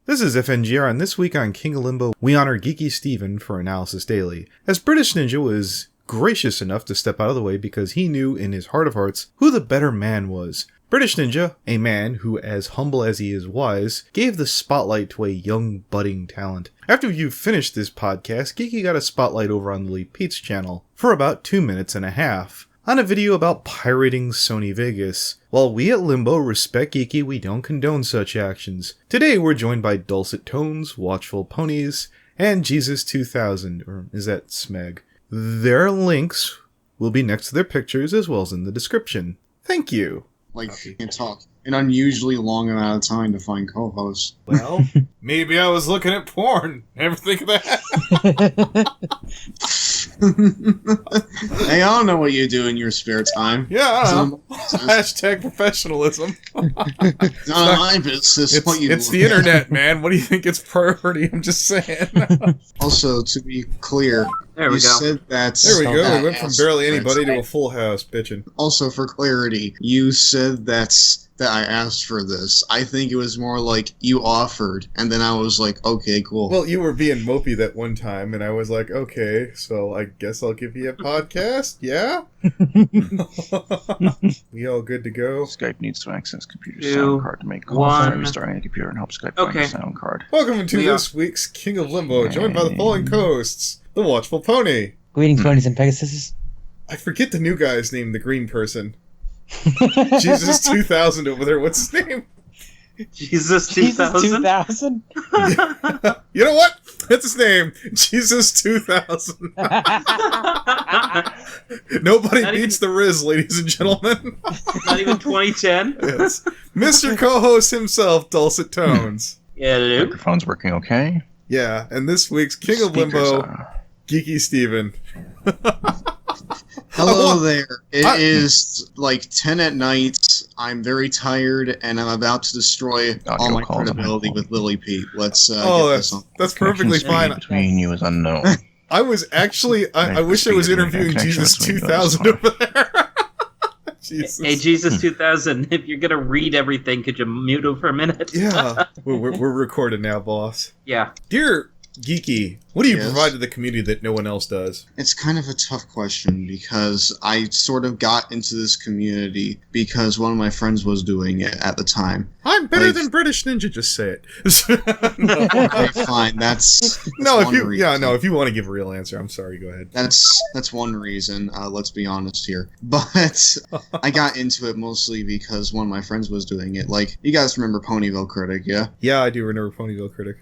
This is FNGR, and this week on King of Limbo, we honor Geeky Steven for Analysis Daily, as British Ninja was gracious enough to step out of the way because he knew in his heart of hearts who the better man was. British Ninja, a man who, as humble as he is wise, gave the spotlight to a young, budding talent. After you finished this podcast, Geeky got a spotlight over on Lily Pete's channel for about 2 minutes and a half. On a video about pirating Sony Vegas. While we at Limbo respect Geeky, we don't condone such actions. Today we're joined by Dulcet Tones, Watchful Ponies, and Jesus 2000, or is that Smeg? Their links will be next to their pictures as well as in the description. Thank you. Can't talk an unusually long amount of time to find co-hosts. Well, maybe I was looking at porn. Ever think of that? Hey, I don't know what you do in your spare time. Yeah, I don't know. Hashtag professionalism. It's not my business. It's the internet, man. What do you think it's priority? I'm just saying. Also, to be clear, there we go. Said that. There we go. We went from barely anybody to a full house, bitching. Also, for clarity, you said that I asked for this. I think it was more like you offered, and then I was like, okay, cool. Well, you were being mopey that one time, and I was like, okay, so I guess I'll give you a podcast, yeah? We all good to go? Skype needs to access computer sound card to make calls. Restarting the computer and help Skype find the sound card. Welcome to this week's King of Limbo, joined by the following co-hosts. The Watchful Pony. Greetings, ponies and Pegasuses. I forget the new guy's name, the green person. Jesus 2000 over there. What's his name? Jesus 2000? You know what? That's his name. Jesus 2000. Nobody beats the Riz, ladies and gentlemen. Not even 2010? Yes. Mr. Co-host himself, Dulcet Tones. Yeah, Luke. Microphone's working okay. Yeah, and this week's King of Limbo, Geeky Steven. Hello there. It is like 10 at night. I'm very tired, and I'm about to destroy all my credibility with Lily Pete. Let's get this on. That's perfectly fine. Between you is unknown. I was actually... I wish I was interviewing Jesus 2000 over there. Jesus. Hey, Jesus 2000, if you're going to read everything, could you mute him for a minute? Yeah. We're recording now, boss. Yeah. Dear Geeky, what do you provide to the community that no one else does? It's kind of a tough question because I sort of got into this community because one of my friends was doing it at the time. I'm better than British Ninja, just say it. No. Okay, fine. That's if you want to give a real answer, I'm sorry, go ahead. That's one reason, let's be honest here. But I got into it mostly because one of my friends was doing it. Like, you guys remember Ponyvillecritic, yeah? Yeah, I do remember Ponyvillecritic.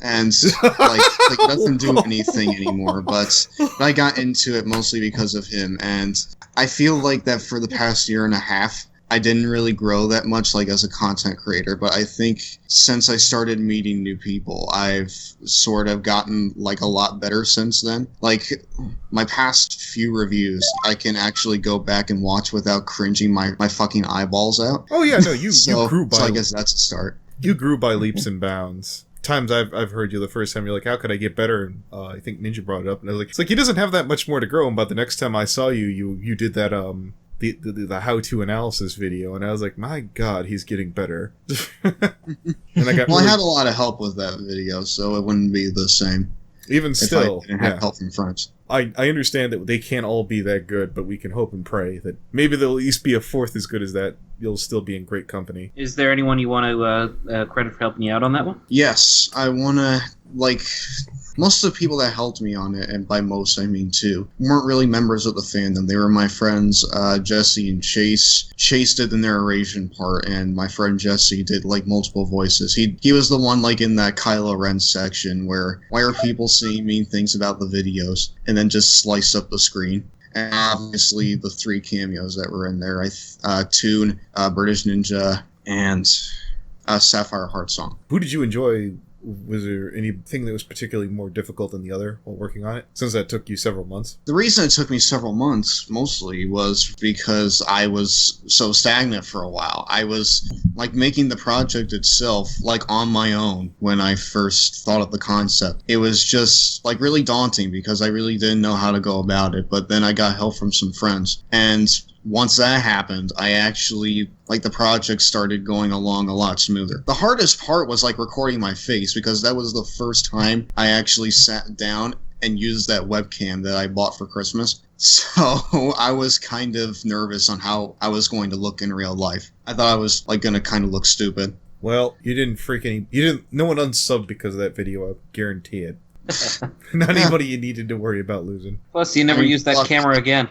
And like it doesn't do anything anymore, but I got into it mostly because of him, and I feel like that for the past year and a half I didn't really grow that much like as a content creator, but I think since I started meeting new people I've sort of gotten like a lot better since then. Like my past few reviews I can actually go back and watch without cringing my fucking eyeballs out. Oh yeah, no, you grew by... So I guess that's a start. You grew by leaps and bounds. Times I've heard you the first time, you're like, how could I get better? And I think Ninja brought it up, and I was like, it's like he doesn't have that much more to grow. And by the next time I saw you, you did that the how-to analysis video, and I was like, my God, he's getting better. And I had a lot of help with that video, so it wouldn't be the same. Even still, I didn't have help from friends. I understand that they can't all be that good, but we can hope and pray that maybe they'll at least be a fourth as good as that. You'll still be in great company. Is there anyone you want to credit for helping you out on that one? Yes, I want to, most of the people that helped me on it, and by most I mean two, weren't really members of the fandom. They were my friends, Jesse and Chase. Chase did the narration part, and my friend Jesse did, multiple voices. He was the one, in that Kylo Ren section where, why are people saying mean things about the videos, and then just slice up the screen. And obviously the three cameos that were in there, Toon, British Ninja, and Sapphire Heart Song. Who did you enjoy? Was there anything that was particularly more difficult than the other while working on it, since that took you several months? The reason it took me several months, mostly, was because I was so stagnant for a while. I was, making the project itself, on my own when I first thought of the concept. It was just, really daunting because I really didn't know how to go about it, but then I got help from some friends. And once that happened, I actually, like, the project started going along a lot smoother. The hardest part was, like, recording my face, because that was the first time I actually sat down and used that webcam that I bought for Christmas. So I was kind of nervous on how I was going to look in real life. I thought I was, like, gonna kind of look stupid. Well, no one unsubbed because of that video, I guarantee it. Not anybody you needed to worry about losing. Plus, you never used that camera again.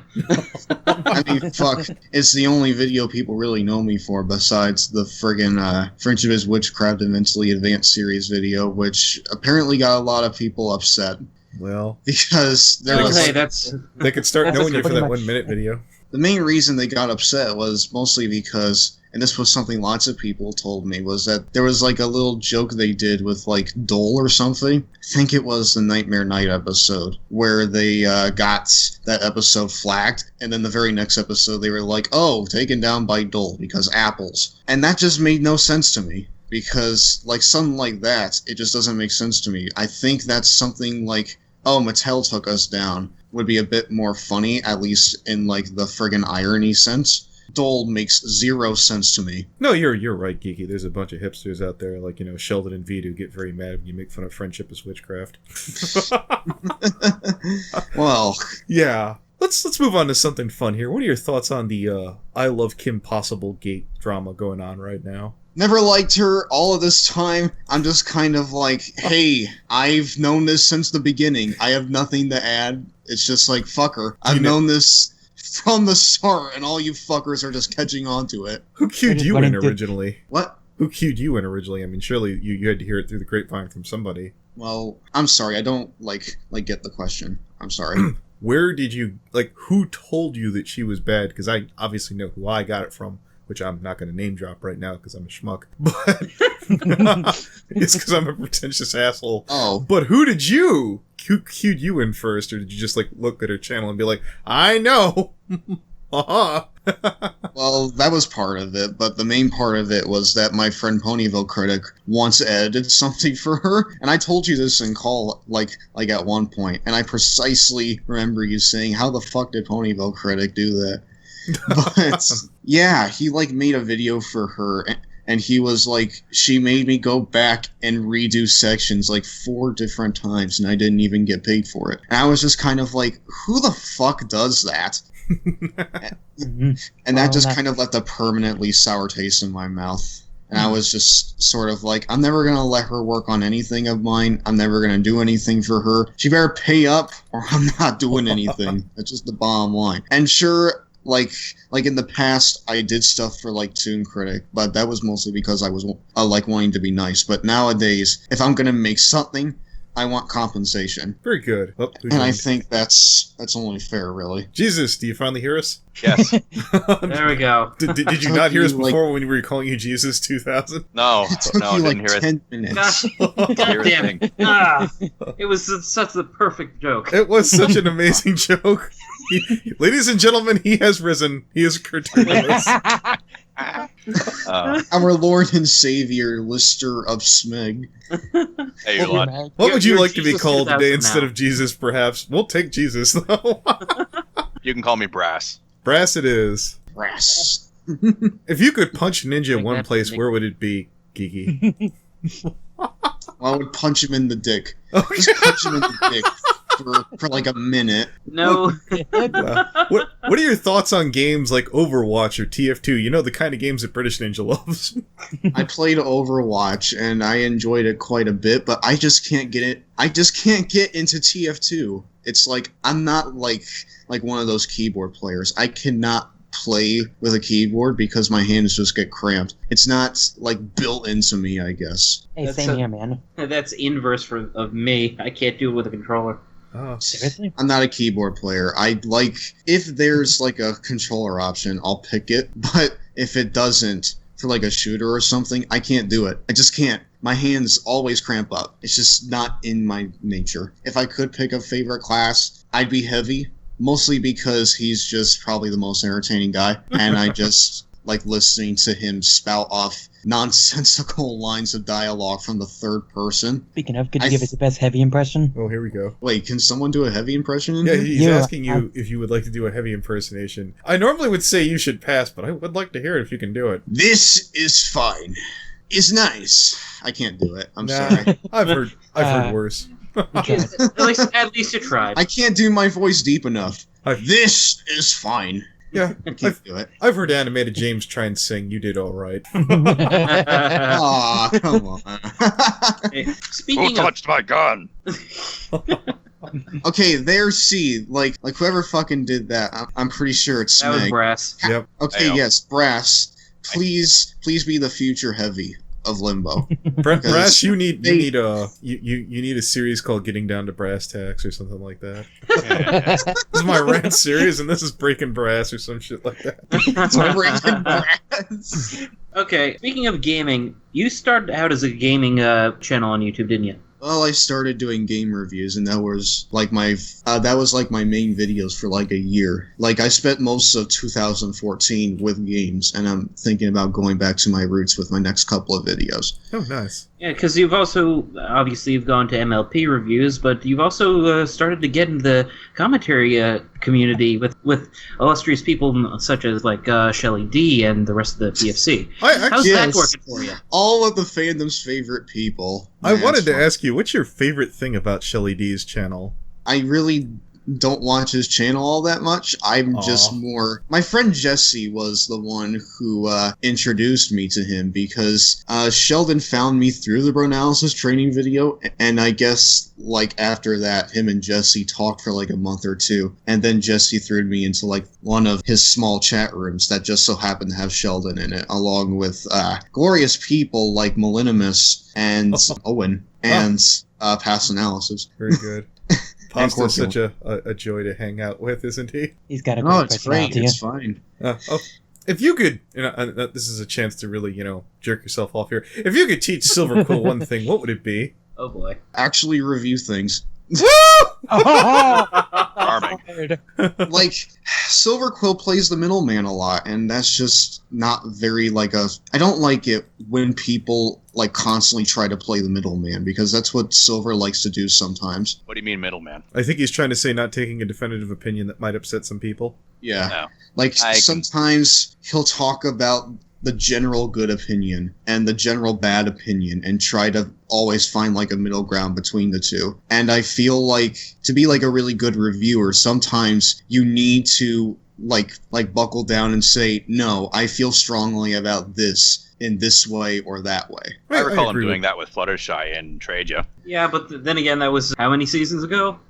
I mean, fuck. It's the only video people really know me for besides the friggin' Friendship is Witchcraft Immensely Advanced series video, which apparently got a lot of people upset. Well, because they could start knowing you for that 1 minute video. The main reason they got upset was mostly because, and this was something lots of people told me, was that there was like a little joke they did with like Dole or something. I think it was the Nightmare Night episode where they got that episode flagged, and then the very next episode they were like, oh, taken down by Dole because apples. And that just made no sense to me. Because, like, something like that, it just doesn't make sense to me. I think that's something like, oh, Mattel took us down, would be a bit more funny, at least in, like, the friggin' irony sense. Dole makes zero sense to me. No, you're right, Geeky. There's a bunch of hipsters out there, like, Sheldon and Vida, get very mad when you make fun of Friendship as Witchcraft. Well... Yeah. Let's move on to something fun here. What are your thoughts on the I Love Kim Possible Gate drama going on right now? Never liked her all of this time. I'm just kind of like, hey, I've known this since the beginning. I have nothing to add. It's just like, fuck her. I've known this from the start, and all you fuckers are just catching on to it. Who cued you in originally? What? Who cued you in originally? I mean, surely you had to hear it through the grapevine from somebody. Well, I'm sorry. I don't, get the question. I'm sorry. Where did you, who told you that she was bad? Because I obviously know who I got it from. Which I'm not going to name drop right now because I'm a schmuck. But it's because I'm a pretentious asshole. Oh. But who did you? Cued you in first? Or did you just, look at her channel and be like, I know! Well, that was part of it, but the main part of it was that my friend Ponyvillecritic once edited something for her, and I told you this in call, at one point, and I precisely remember you saying, how the fuck did Ponyvillecritic do that? But yeah, he made a video for her, and he was like, she made me go back and redo sections 4 different times, and I didn't even get paid for it. And I was just kind of like, who the fuck does that? And that just kind of left a permanently sour taste in my mouth. And I was just sort of like, I'm never going to let her work on anything of mine. I'm never going to do anything for her. She better pay up or I'm not doing anything. That's just the bottom line. And sure, like in the past, I did stuff for Toon Critic, but that was mostly because I was wanting to be nice. But nowadays, if I'm going to make something, I want compensation. Very good. Oh, and I think that's only fair, really. Jesus, do you finally hear us? Yes. There we go. Did you not hear us before when we were calling you Jesus 2000? No, it took I you didn't hear 10 minutes. God damn it. It was such the perfect joke. It was such an amazing joke. Ladies and gentlemen, he has risen. He is curtailed us. Our Lord and Savior, Lister of Smeg. Hey, you lot. What would you You're like to be Jesus called today 2000 instead now. of Jesus, perhaps? We'll take Jesus, though. You can call me Brass. Brass it is. Brass. If you could punch Ninja Like one that place, make- where would it be, Geeky? Well, I would punch him in the dick. Oh, Just punch him in the dick for a minute. No. what are your thoughts on games like Overwatch or TF2? You know, the kind of games that British Ninja loves. I played Overwatch and I enjoyed it quite a bit, but I just can't get it. I just can't get into TF2. It's I'm not like one of those keyboard players. I cannot play with a keyboard because my hands just get cramped. It's not built into me, I guess. Hey, That's same here, man. That's inverse of me. I can't do it with a controller. Oh. Seriously? I'm not a keyboard player. If there's a controller option, I'll pick it. But if it doesn't, for a shooter or something, I can't do it. I just can't. My hands always cramp up. It's just not in my nature. If I could pick a favorite class, I'd be Heavy. Mostly because he's just probably the most entertaining guy. And I just like listening to him spout off nonsensical lines of dialogue from the third person. Speaking of, could you give us the best heavy impression? Oh, here we go. Wait, can someone do a heavy impression in Yeah, here? he's asking you if you would like to do a heavy impersonation. I normally would say you should pass, but I would like to hear it if you can do it. This is fine. Is nice. I can't do it. I'm sorry. I've heard worse. At least you tried. I can't do my voice deep enough. I've- This is fine. Yeah, I can't do it. I've heard animated James try and sing. You did all right. Aw, come on. Hey, Who speaking of, touched my gun? Okay, there's C. Like whoever fucking did that, I'm pretty sure it's that was Smeg. brass. Yep. Okay, Ayo. yes, Brass. Please be the future heavy of Limbo. Brass, you need a series called Getting Down to Brass Tacks or something like that. This is my rant series, and this is Breaking Brass or some shit like that. Breaking Brass. Okay, speaking of gaming, you started out as a gaming channel on YouTube, didn't you? Well, I started doing game reviews, and that was like my main videos for like a year. Like I spent most of 2014 with games, and I'm thinking about going back to my roots with my next couple of videos. Oh, nice. Yeah, because you've also, obviously you've gone to MLP reviews, but you've also started to get into the commentary community with illustrious people such as like Shelly D and the rest of the PFC. How's that working for you? All of the fandom's favorite people. I Man, wanted it's to fun. ask you, what's your favorite thing about Shelly D's channel? I really don't watch his channel all that much. I'm just more... My friend Jesse was the one who introduced me to him because Sheldon found me through the Bronalysis training video, and I guess like after that, him and Jesse talked for like a month or two, and then Jesse threw me into like one of his small chat rooms that just so happened to have Sheldon in it, along with glorious people like Millennimus and Owen and Past Analysis. Very good. Pasta's such a joy to hang out with, isn't he? He's got a great it's great. personality. It's fine. If you could, this is a chance to really, jerk yourself off here. If you could teach Silver Quill one thing, what would it be? Oh boy. Actually review things. Charming. Like, Silver Quill plays the middleman a lot, and that's just not very, I don't like it when people, constantly try to play the middleman, because that's what Silver likes to do sometimes. What do you mean, middleman? I think he's trying to say not taking a definitive opinion that might upset some people. Yeah. No. Sometimes he'll talk about the general good opinion and the general bad opinion and try to always find a middle ground between the two. And I feel like to be a really good reviewer, sometimes you need to buckle down and say, no, I feel strongly about this in this way or that way. I recall him agree doing that with Fluttershy and Traja. Yeah, but then again, that was how many seasons ago?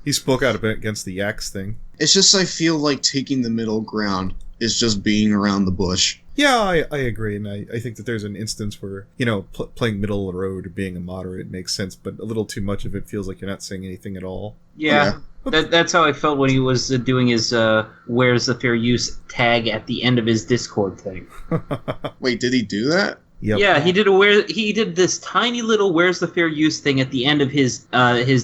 He spoke out a bit against the Yaks thing. It's just I feel like taking the middle ground is just being around the bush. Yeah, I agree, and I think that there's an instance where, playing middle of the road or being a moderate makes sense, but a little too much of it feels like you're not saying anything at all. Yeah. That's how I felt when he was doing his "Where's the Fair Use" tag at the end of his Discord thing. Wait, did he do that? Yep. Yeah, he did this tiny little "Where's the Fair Use" thing at the end of his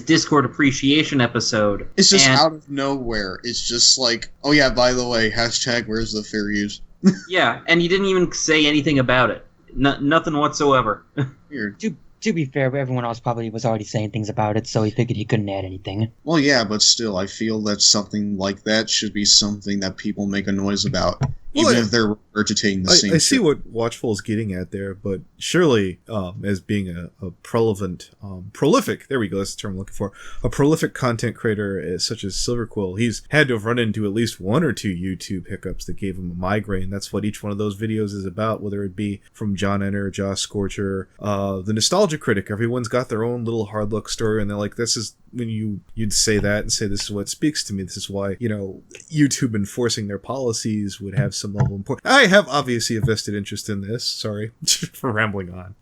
Discord appreciation episode. It's just out of nowhere. It's just oh yeah, by the way, hashtag where's the fair use? Yeah, and he didn't even say anything about it. Nothing whatsoever. Weird. To be fair, everyone else probably was already saying things about it, so he figured he couldn't add anything. Well, yeah, but still, I feel that something like that should be something that people make a noise about, even if they're regurgitating the same I see shit. what Watchful is getting at there, but surely, as being a prolific, there we go, that's the term I'm looking for, a prolific content creator such as Silver Quill, he's had to have run into at least one or two YouTube hiccups that gave him a migraine. That's what each one of those videos is about, whether it be from John Enter, Josh Scorcher, the Nostalgia Critic. Everyone's got their own little hard luck story, and they're like, this is when you'd say that and say, this is what speaks to me. This is why, YouTube enforcing their policies would have some level of importance. I have obviously a vested interest in this. Sorry for rambling on.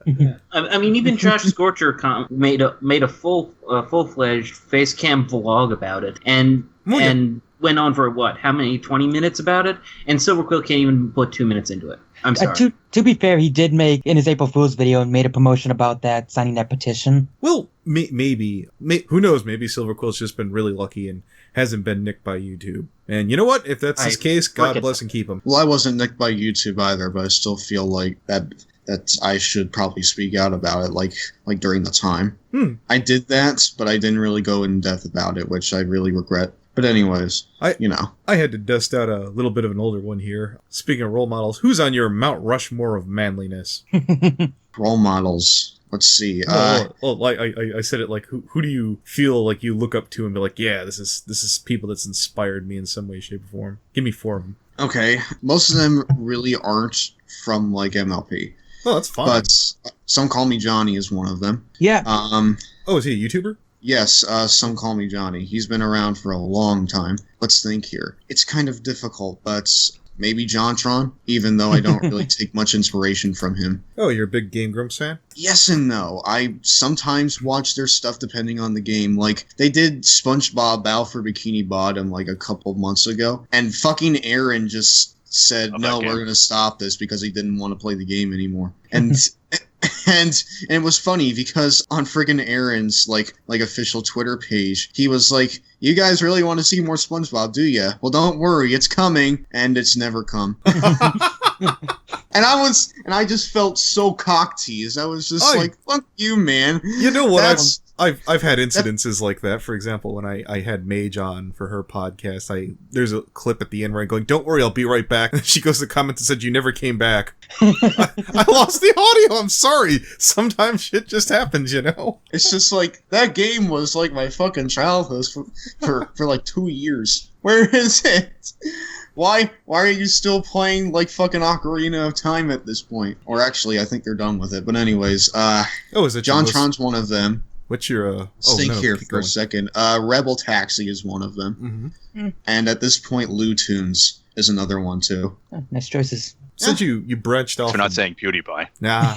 I mean, even Josh Scorcher made a full-fledged face cam vlog about it, and went on for how many 20 minutes about it, and Silver Quill can't even put 2 minutes into it. I'm sorry. To be fair, he did make in his April Fool's video and made a promotion about that, signing that petition. Well, maybe who knows? Maybe Silver Quill's just been really lucky and hasn't been nicked by YouTube. And you know what? If that's his case, God bless and keep him. Well, I wasn't nicked by YouTube either, but I still feel like that I should probably speak out about it, like during the time. I did that, but I didn't really go in depth about it, which I really regret. But anyways, I had to dust out a little bit of an older one here. Speaking of role models, who's on your Mount Rushmore of manliness? Role models. Let's see. I said it like, who do you feel like you look up to and be like, yeah, this is people that's inspired me in some way, shape, or form? Give me 4 of them. Okay, most of them really aren't from like MLP. Oh, that's fine. But Some Call Me Johnny is one of them. Yeah. Is he a YouTuber? Yes, Some Call Me Johnny. He's been around for a long time. Let's think here. It's kind of difficult, but maybe JonTron, even though I don't really take much inspiration from him. Oh, you're a big Game Grumps fan? Yes and no. I sometimes watch their stuff depending on the game. Like, they did SpongeBob Battle for Bikini Bottom like a couple months ago, and fucking Aaron just said, no, we're going to stop this because he didn't want to play the game anymore. And and it was funny because on friggin' Aaron's like official Twitter page, he was like, you guys really want to see more SpongeBob, do ya? Well, don't worry, it's coming, and it's never come. And I just felt so cock-teased. I was just like, fuck you, man. You know what? I've had incidences like that. For example, when I had Mage on for her podcast, there's a clip at the end where I'm going, don't worry, I'll be right back. And she goes to comment and said, you never came back. I lost the audio. I'm sorry. Sometimes shit just happens, you know? It's just like, that game was like my fucking childhood for like 2 years. Where is it? Why are you still playing like fucking Ocarina of Time at this point? Or actually, I think they're done with it. But anyways, is it JonTron's one of them. What's your think here for a second. Rebel Taxi is one of them. Mm-hmm. And at this point, Lou Tunes is another one too. Oh, nice choices. Since you branched off. We're not saying PewDiePie. Nah.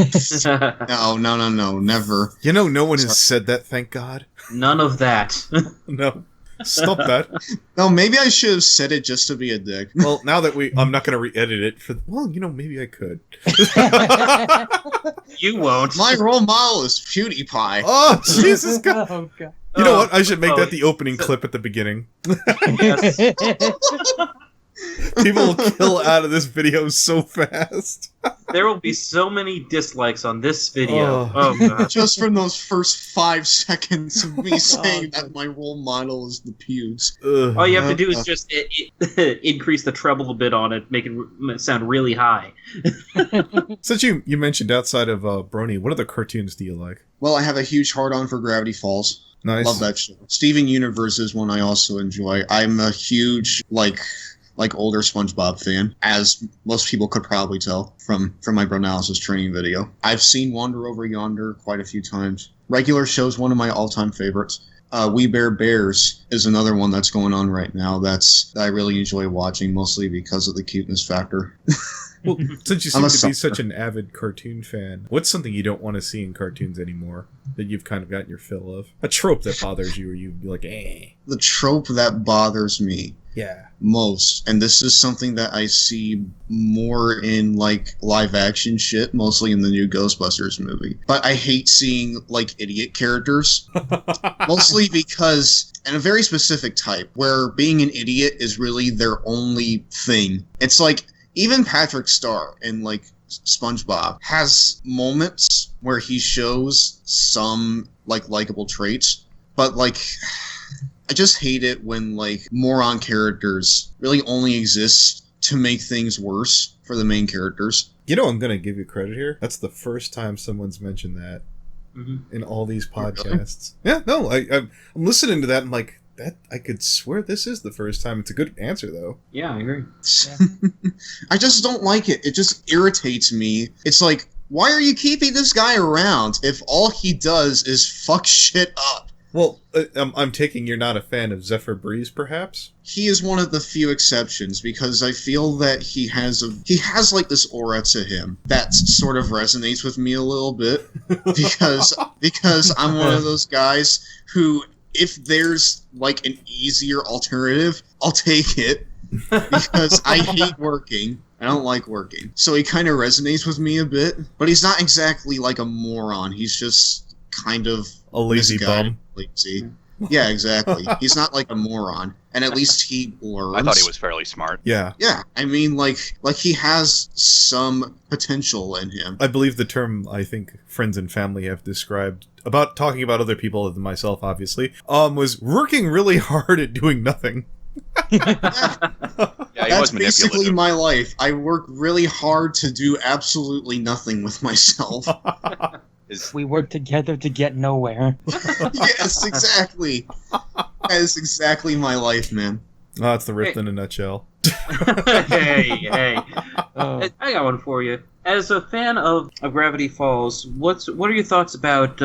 No, never. You know, no one has said that, thank God. None of that. No. Stop that. No, maybe I should have said it just to be a dick. Well, now that I'm not going to re-edit it maybe I could. You won't. My role model is PewDiePie. Oh, Jesus God. Oh, God. You know what? I should make that the opening clip at the beginning. Yes. People will kill out of this video so fast. There will be so many dislikes on this video. Oh God. Just from those first 5 seconds of me saying that my role model is the pewds. All you have to do is just increase the treble a bit on it, make it sound really high. Since you mentioned outside of Brony, what other cartoons do you like? Well, I have a huge hard-on for Gravity Falls. Nice. Love that show. Steven Universe is one I also enjoy. I'm a huge, like older SpongeBob fan, as most people could probably tell from my Bronalysis training video. I've seen Wander Over Yonder quite a few times. Regular Show's one of my all-time favorites. We Bear Bears is another one that's going on right now that I really enjoy watching, mostly because of the cuteness factor. Well, since you seem to be such an avid cartoon fan, what's something you don't want to see in cartoons anymore that you've kind of gotten your fill of? A trope that bothers you, or you'd be like, eh. The trope that bothers me most, and this is something that I see more in like live action shit, mostly in the new Ghostbusters movie, but I hate seeing like idiot characters. Mostly because, and a very specific type, where being an idiot is really their only thing. It's like, even Patrick Star in like SpongeBob has moments where he shows some like likable traits, but like, I just hate it when like moron characters really only exist to make things worse for the main characters. You know, I'm gonna give you credit here. That's the first time someone's mentioned that in all these podcasts. Really? Yeah, no, I'm listening to that and like, that I could swear this is the first time. It's a good answer, though. Yeah, I agree. Yeah. I just don't like it. It just irritates me. It's like, why are you keeping this guy around if all he does is fuck shit up? Well, I'm taking you're not a fan of Zephyr Breeze, perhaps? He is one of the few exceptions, because I feel that he has like this aura to him that sort of resonates with me a little bit, because I'm one of those guys who, if there's like an easier alternative, I'll take it, because I hate working. I don't like working. So he kind of resonates with me a bit, but he's not exactly like a moron. He's just kind of a lazy bum. Lazy. Yeah, exactly. He's not like a moron, and at least he learns. I thought he was fairly smart. Yeah. Yeah, I mean, like he has some potential in him. I believe the term I think friends and family have described about talking about other people other than myself, obviously, was working really hard at doing nothing. Yeah, he That's was basically manipulative. my life. I work really hard to do absolutely nothing with myself. We work together to get nowhere. Yes, exactly. That is exactly my life, man. Oh, that's the riff in a nutshell. hey. Oh. I got one for you. As a fan of Gravity Falls, what are your thoughts about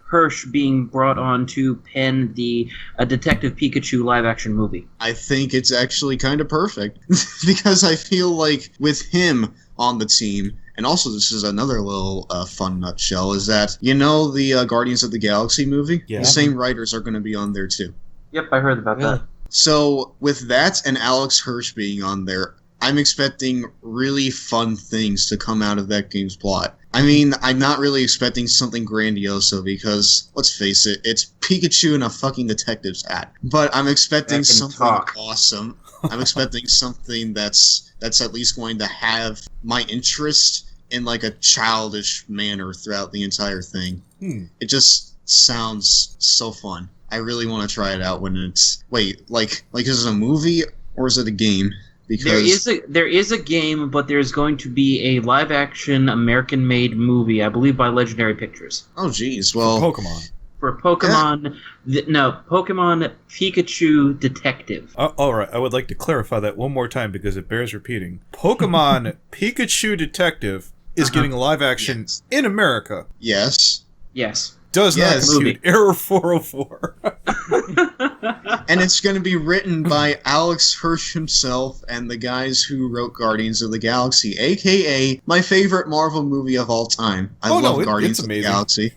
Hirsch being brought on to pen the Detective Pikachu live-action movie? I think it's actually kind of perfect. Because I feel like with him on the team, and also this is another little fun nutshell, is that, the Guardians of the Galaxy movie? Yeah. The same writers are going to be on there too. Yep, I heard about Really? that. So with that and Alex Hirsch being on there, I'm expecting really fun things to come out of that game's plot. I mean, I'm not really expecting something grandiose because, let's face it, it's Pikachu in a fucking detective's hat. But I'm expecting That can something talk. awesome. I'm expecting something that's at least going to have my interest in like a childish manner throughout the entire thing. It just sounds so fun. I really want to try it out when it's... Wait, like is it a movie or is it a game? Because There is a game, but there's going to be a live-action American-made movie, I believe, by Legendary Pictures. oh geez, well, Pokemon. For Pokemon... Pokemon Pikachu Detective. Alright, I would like to clarify that one more time because it bears repeating. Pokemon Pikachu Detective is getting a live action Yes. in America. yes. Yes. Does not Yes. compute. Error 404. And it's going to be written by Alex Hirsch himself and the guys who wrote Guardians of the Galaxy, aka my favorite Marvel movie of all time. I love Guardians it's of the amazing. Galaxy.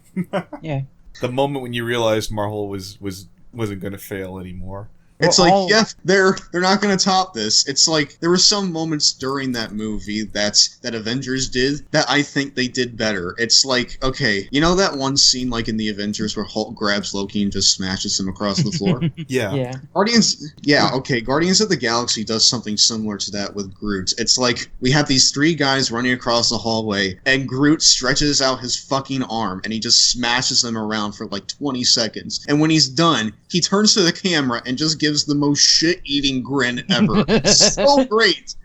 Yeah. The moment when you realized Marvel wasn't going to fail anymore. It's Well, like, yeah, they're not going to top this. It's like there were some moments during that movie that Avengers did that I think they did better. It's like, okay, you know that one scene like in the Avengers where Hulk grabs Loki and just smashes him across the floor? Yeah. Yeah. Guardians of the Galaxy does something similar to that with Groot. It's like we have these three guys running across the hallway, and Groot stretches out his fucking arm, and he just smashes them around for like 20 seconds. And when he's done, he turns to the camera and just gives the most shit-eating grin ever. So great!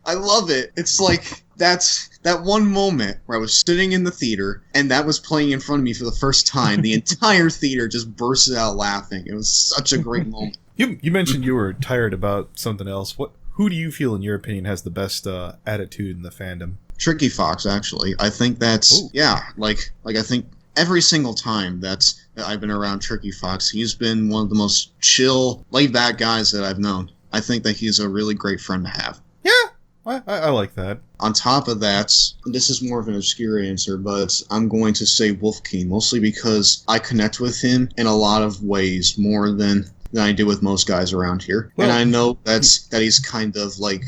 I love it. It's like, that's that one moment where I was sitting in the theater, and that was playing in front of me for the first time. The entire theater just bursted out laughing. It was such a great moment. You mentioned you were tired about something else. Who do you feel, in your opinion, has the best attitude in the fandom? Tricky Fox, actually. I think that's... Ooh. Yeah, like I think every single time that I've been around Tricky Fox, he's been one of the most chill, laid-back guys that I've known. I think that he's a really great friend to have. Yeah, I like that. On top of that, this is more of an obscure answer, but I'm going to say Wolf King, mostly because I connect with him in a lot of ways more than I do with most guys around here. Well, and I know that he's kind of like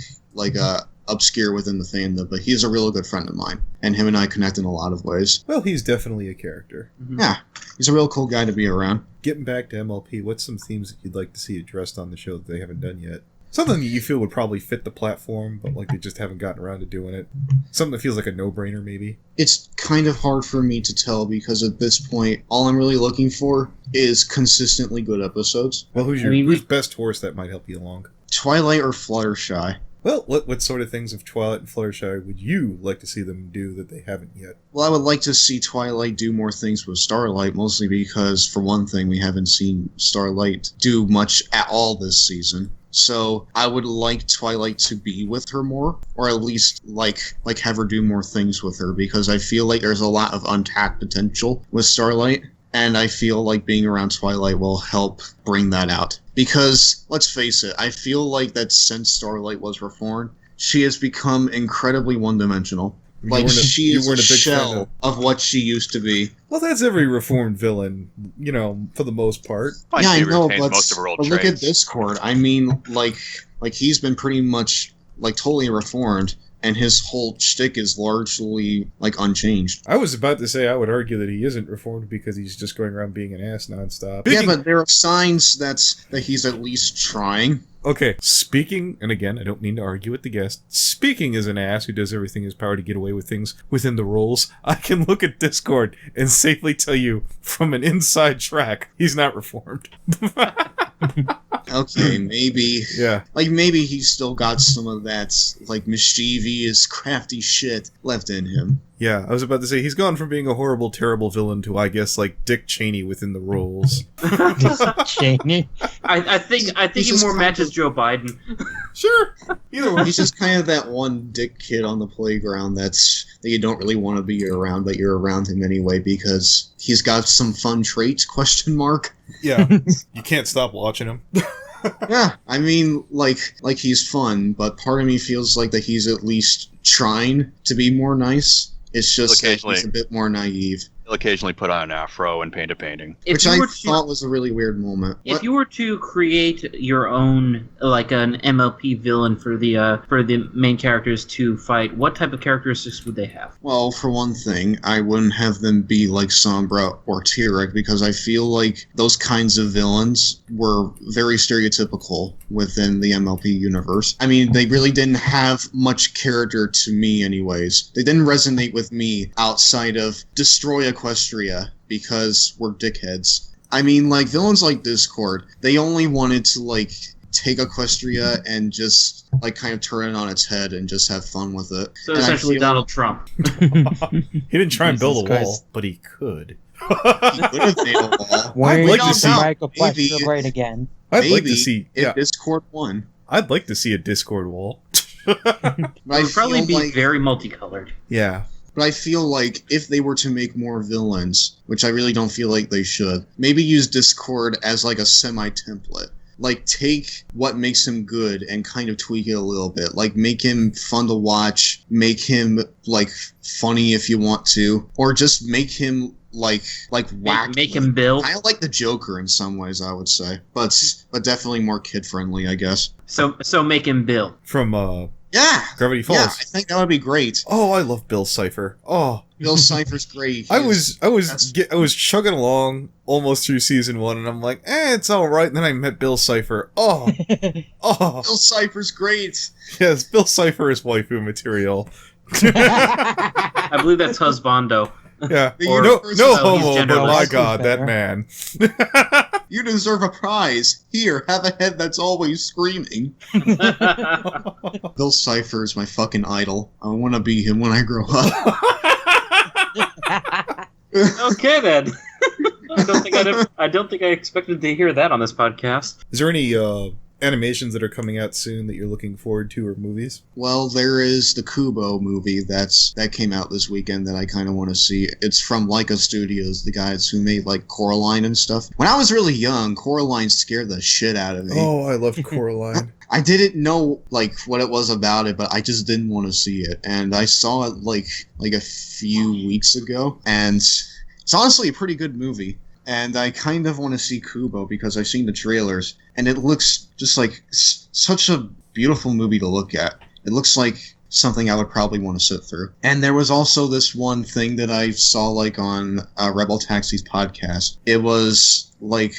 obscure within the fandom, but he's a real good friend of mine, and him and I connect in a lot of ways. Well, he's definitely a character. Yeah, he's a real cool guy to be around. Getting back to MLP, what's some themes that you'd like to see addressed on the show that they haven't done yet? Something that you feel would probably fit the platform, but like they just haven't gotten around to doing it. Something that feels like a no-brainer, maybe. It's kind of hard for me to tell because at this point, all I'm really looking for is consistently good episodes. Well, who's best horse that might help you along? Twilight or Fluttershy. Well, what sort of things of Twilight and Fluttershy would you like to see them do that they haven't yet? Well, I would like to see Twilight do more things with Starlight, mostly because, for one thing, we haven't seen Starlight do much at all this season. So I would like Twilight to be with her more, or at least like have her do more things with her, because I feel like there's a lot of untapped potential with Starlight, and I feel like being around Twilight will help bring that out. Because, let's face it, I feel like that since Starlight was reformed, she has become incredibly one-dimensional. Like, she is a shell of what she used to be. Well, that's every reformed villain, for the most part. Yeah, I She know, retains but most of her old look at traits. Discord. I mean, like he's been pretty much, totally reformed, and his whole shtick is largely, like, unchanged. I was about to say I would argue that he isn't reformed because he's just going around being an ass nonstop. Yeah, but there are signs that he's at least trying. Okay, speaking, and again, I don't mean to argue with the guest, speaking as an ass who does everything in his power to get away with things within the rules, I can look at Discord and safely tell you from an inside track, he's not reformed. Okay, maybe. Yeah. Like, maybe he's still got some of that, like, mischievous, crafty shit left in him. Yeah, I was about to say, he's gone from being a horrible, terrible villain to, I guess, like, Dick Cheney within the roles. Cheney. I think he more matches Joe Biden. Sure. Either way. He's just kind of that one dick kid on the playground that you don't really want to be around, but you're around him anyway because he's got some fun traits, question mark. Yeah. You can't stop watching him. Yeah, I mean, like he's fun, but part of me feels like that he's at least trying to be more nice. It's just that he's a bit more naive. He'll occasionally put on an afro and paint a painting. Which I thought was a really weird moment. If you were to create your own, like an MLP villain for the main characters to fight, what type of characteristics would they have? Well, for one thing, I wouldn't have them be like Sombra or Tyrek because I feel like those kinds of villains were very stereotypical within the MLP universe. I mean, they really didn't have much character to me anyways. They didn't resonate with me outside of destroy Equestria because we're dickheads. I mean, like, villains like Discord, they only wanted to, like, take Equestria and just, like, kind of turn it on its head and just have fun with it. So essentially Donald Trump. He didn't try and build a wall, but he could. He could have made a wall. I'd like to see Equestria great again. I'd like to see if Discord won. I'd like to see a Discord wall. It would probably be very multicolored. Yeah. But I feel like if they were to make more villains, which I really don't feel like they should, maybe use Discord as like a semi-template. Like, take what makes him good and kind of tweak it a little bit. Like, make him fun to watch, make him, like, funny if you want to, or just make him, like wacky. Make him Bill. Kind of like the Joker in some ways, I would say. But definitely more kid-friendly, I guess. So make him Bill. From, yeah! Gravity Falls. Yeah, I think that would be great. Oh, I love Bill Cipher. Oh. Bill Cipher's great. I was chugging along almost through season 1, and I'm like, it's all right. And then I met Bill Cipher. Oh, Bill Cipher's great. Yes, Bill Cipher is waifu material. I believe that's husbando. Yeah, Or- no so he's homo, but genderless. my God, that man. You deserve a prize. Here, have a head that's always screaming. Bill Cipher is my fucking idol. I want to be him when I grow up. Okay then. I don't think I expected to hear that on this podcast. Is there any animations that are coming out soon that you're looking forward to, or movies? Well, there is the Kubo movie that came out this weekend that I kind of want to see. It's from Leica Studios, the guys who made like Coraline and stuff. When I was really young, Coraline scared the shit out of me. Oh, I loved Coraline. I didn't know like what it was about it, but I just didn't want to see it. And I saw it like a few weeks ago, and it's honestly a pretty good movie. And I kind of want to see Kubo because I've seen the trailers, and it looks just like such a beautiful movie to look at. It looks like something I would probably want to sit through. And there was also this one thing that I saw like on Rebel Taxi's podcast. It was like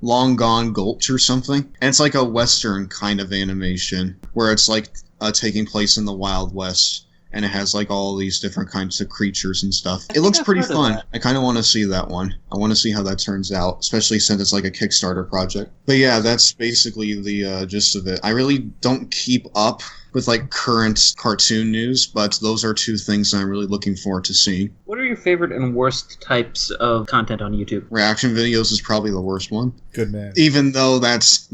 Long Gone Gulch or something. And it's like a Western kind of animation where it's like taking place in the Wild West. And it has like all these different kinds of creatures and stuff. It looks pretty fun. I kind of want to see that one. I want to see how that turns out, especially since it's like a Kickstarter project. But yeah, that's basically the gist of it. I really don't keep up with like current cartoon news, but those are two things that I'm really looking forward to seeing. What are your favorite and worst types of content on YouTube? Reaction videos is probably the worst one. Good man. Even though that's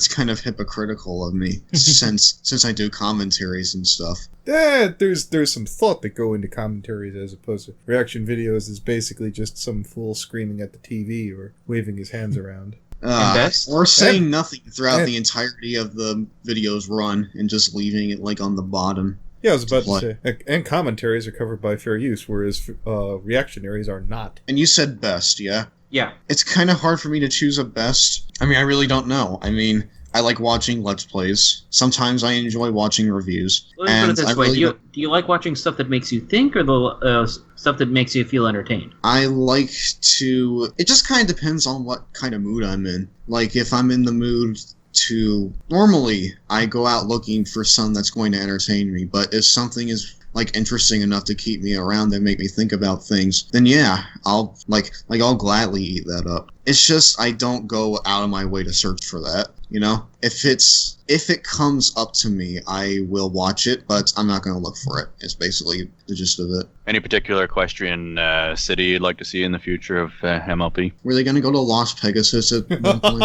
kind of hypocritical of me, since I do commentaries and stuff. Yeah, there's some thought that go into commentaries as opposed to reaction videos is basically just some fool screaming at the TV or waving his hands around. Or saying nothing throughout the entirety of the video's run and just leaving it like on the bottom. Yeah, I was about to say. And commentaries are covered by fair use, whereas reactionaries are not. And you said best, yeah? Yeah. It's kind of hard for me to choose a best. I mean, I really don't know. I mean, I like watching Let's Plays. Sometimes I enjoy watching reviews. Let me put it this way. Do you like watching stuff that makes you think, or the stuff that makes you feel entertained? I like to... It just kind of depends on what kind of mood I'm in. Like, if I'm in the mood to... Normally, I go out looking for something that's going to entertain me, but if something is like interesting enough to keep me around and make me think about things, then yeah, I'll I'll gladly eat that up. It's just I don't go out of my way to search for that, you know? If it comes up to me, I will watch it, but I'm not going to look for it. It's basically the gist of it. Any particular equestrian city you'd like to see in the future of MLP? Were they going to go to Las Pegasus at one point?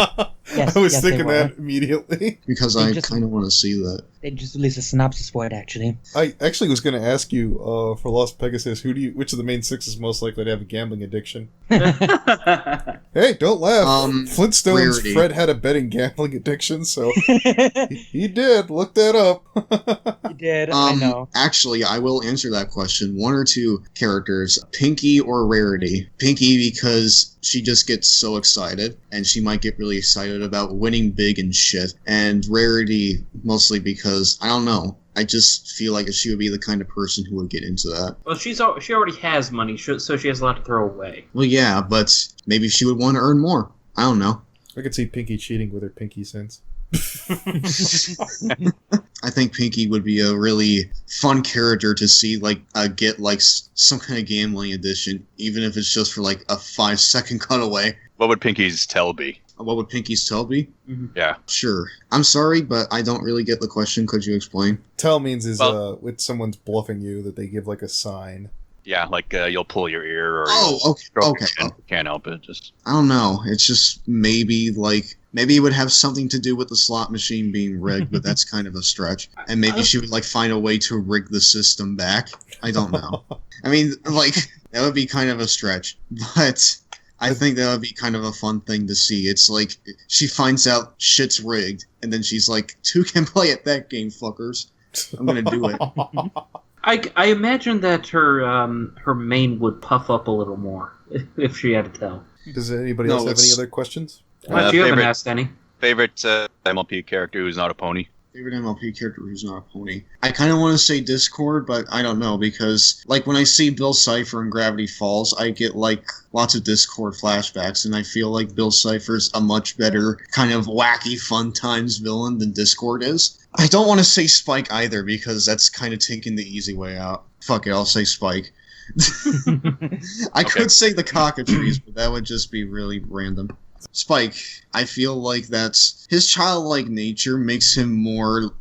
I was thinking that immediately. Because I kind of want to see that. They just released a synopsis for it, actually. I actually was going to ask you, for Las Pegasus, which of the main six is most likely to have a gambling addiction? Hey, don't laugh. Flintstones, Rarity. Fred had a betting gambling addiction, so he did. Look that up. You did, I know. Actually, I will answer that question. One or two characters, Pinky or Rarity. Pinky because she just gets so excited, and she might get really excited about winning big and shit. And Rarity mostly because, I don't know, I just feel like she would be the kind of person who would get into that. Well, she already has money, so she has a lot to throw away. Well, yeah, but maybe she would want to earn more. I don't know. I could see Pinky cheating with her pinky sense. I think Pinky would be a really fun character to see, get some kind of gambling edition, even if it's just for a 5-second cutaway. What would Pinky's tell be? What would Pinky's tell be? Mm-hmm. Yeah. Sure. I'm sorry, but I don't really get the question. Could you explain? Tell means when someone's bluffing you, that they give a sign. Yeah, you'll pull your ear or okay. Can't help it. Just I don't know. It's just maybe it would have something to do with the slot machine being rigged, but that's kind of a stretch. And maybe she would find a way to rig the system back. I don't know. I mean, that would be kind of a stretch, but I think that would be kind of a fun thing to see. It's she finds out shit's rigged, and then she's like, "Two can play at that game, fuckers. I'm gonna do it." I imagine that her mane would puff up a little more if she had to tell. Does anybody else have any other questions? Well, you haven't asked any. Favorite MLP character who's not a pony? Favorite MLP character who's not a pony. I kind of want to say Discord, but I don't know, because when I see Bill Cipher in Gravity Falls, I get lots of Discord flashbacks, and I feel like Bill Cipher's a much better kind of wacky fun times villain than Discord is. I don't want to say Spike either, because that's kind of taking the easy way out. Fuck it, I'll say Spike. I could say the cockatrice, but that would just be really random. Spike, I feel like that's his childlike nature makes him more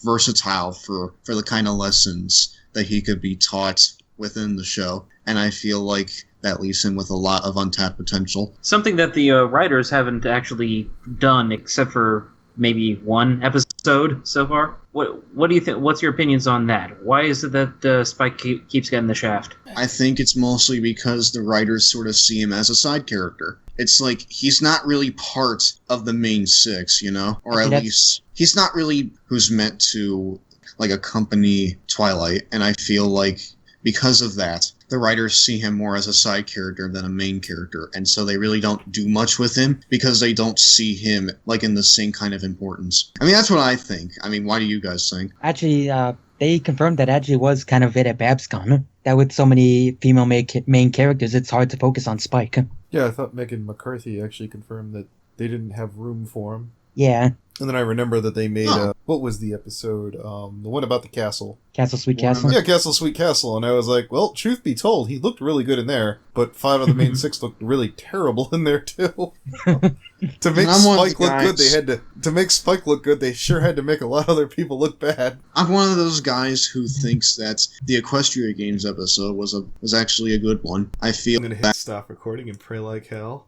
versatile for the kind of lessons that he could be taught within the show, and I feel like that leaves him with a lot of untapped potential. Something that the writers haven't actually done, except for maybe one episode so far. What do you think? What's your opinions on that? Why is it that Spike keeps getting the shaft? I think it's mostly because the writers sort of see him as a side character. It's he's not really part of the main six, you know? Or at least he's not really who's meant to accompany Twilight, and I feel like because of that, the writers see him more as a side character than a main character, and so they really don't do much with him because they don't see him in the same kind of importance. I mean, that's what I think. I mean, why do you guys think? Actually, they confirmed that actually was kind of it at BabsCon. That with so many female main characters, it's hard to focus on Spike. Yeah, I thought Megan McCarthy actually confirmed that they didn't have room for him. Yeah. And then I remember that they made what was the episode? The one about the castle. Castle Sweet Castle? Yeah, Castle Sweet Castle. And I was like, well, truth be told, he looked really good in there, but 5 of the main 6 looked really terrible in there too. To make Spike look good, to make Spike look good, they sure had to make a lot of other people look bad. I'm one of those guys who thinks that the Equestria Games episode was actually a good one. I feel I'm gonna hit stop recording and pray like hell.